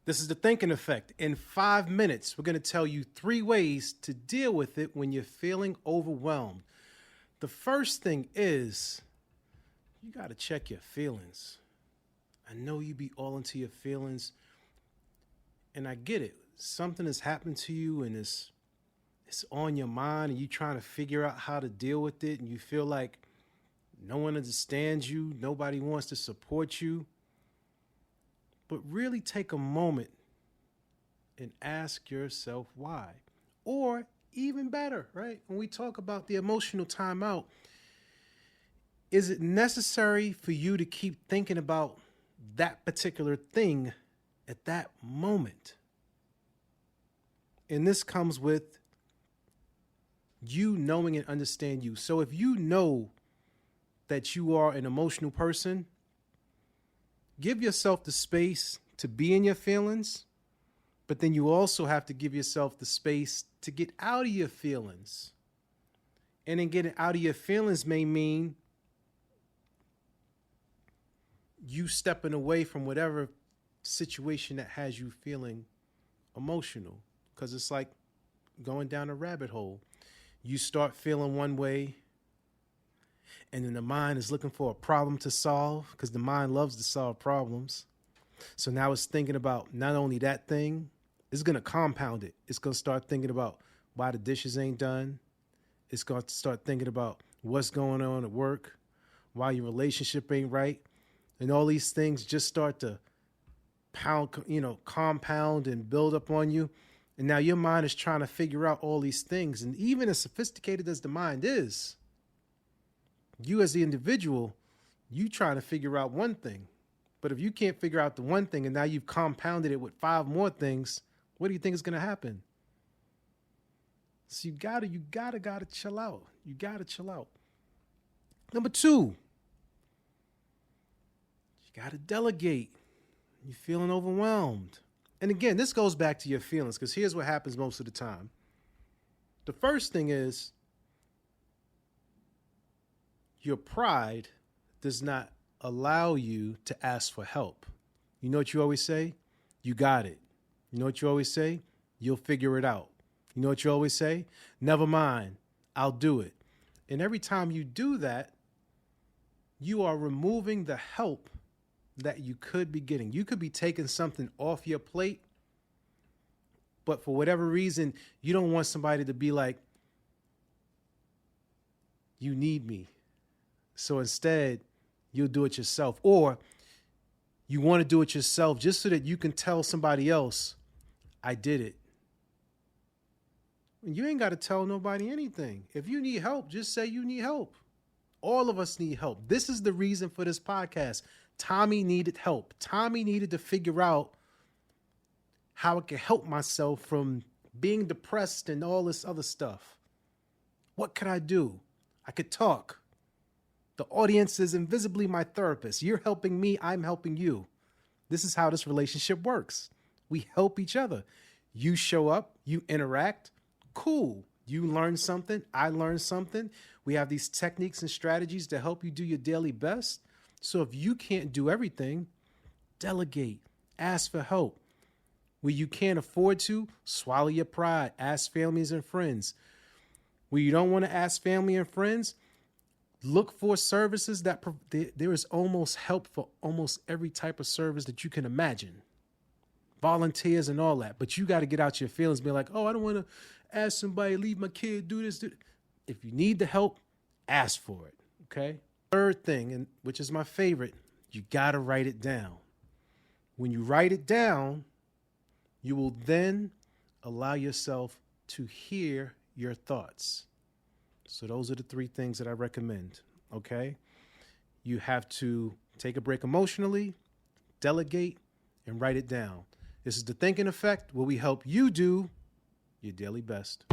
This is the thinking effect. In 5 minutes, we're going to tell you 3 ways to deal with it when you're feeling overwhelmed. The first thing is you got to check your feelings. I know you be all into your feelings, and I get it. Something has happened to you and it's on your mind, and you're trying to figure out how to deal with it, and you feel like no one understands you, nobody wants to support you. But really take a moment and ask yourself why. Or even better, right? When we talk about the emotional timeout, is it necessary for you to keep thinking about that particular thing at that moment? And this comes with you knowing and understand you. So if you know that you are an emotional person, give yourself the space to be in your feelings, but then you also have to give yourself the space to get out of your feelings. And then getting out of your feelings may mean you stepping away from whatever situation that has you feeling emotional, because it's like going down a rabbit hole. You start feeling one way, and then the mind is looking for a problem to solve, because the mind loves to solve problems. So now it's thinking about not only that thing, it's going to compound it. It's going to start thinking about why the dishes ain't done. It's going to start thinking about what's going on at work, why your relationship ain't right. And all these things just start to compound and build up on you. And now your mind is trying to figure out all these things. And even as sophisticated as the mind is, you as the individual, you trying to figure out one thing. But if you can't figure out the one thing and now you've compounded it with 5 more things, what do you think is going to happen? So you gotta chill out. You gotta chill out. Number 2, you gotta delegate. You're feeling overwhelmed. And again, this goes back to your feelings, because here's what happens most of the time. The first thing is your pride does not allow you to ask for help. You know what you always say? You got it. You know what you always say? You'll figure it out. You know what you always say? Never mind. I'll do it. And every time you do that, you are removing the help that you could be getting. You could be taking something off your plate, but for whatever reason, you don't want somebody to be like, you need me. So instead, you'll do it yourself. Or you want to do it yourself just so that you can tell somebody else, I did it. You ain't got to tell nobody anything. If you need help, just say you need help. All of us need help. This is the reason for this podcast. Tommy needed help. Tommy needed to figure out how I could help myself from being depressed and all this other stuff. What could I do? I could talk. The audience is invisibly my therapist. You're helping me. I'm helping you. This is how this relationship works. We help each other. You show up, you interact. Cool. You learn something. I learned something. We have these techniques and strategies to help you do your daily best. So if you can't do everything, delegate, ask for help. Where you can't afford to, swallow your pride, ask families and friends. Where you don't want to ask family and friends, look for services that there is almost help for almost every type of service that you can imagine. Volunteers and all that. But you got to get out your feelings, be like, oh, I don't want to ask somebody, leave my kid, do this. If you need the help, ask for it, okay? Third thing, and which is my favorite, you got to write it down. When you write it down, you will then allow yourself to hear your thoughts. So those are the 3 things that I recommend, okay? You have to take a break emotionally, delegate, and write it down. This is the thinking effect, where we help you do your daily best.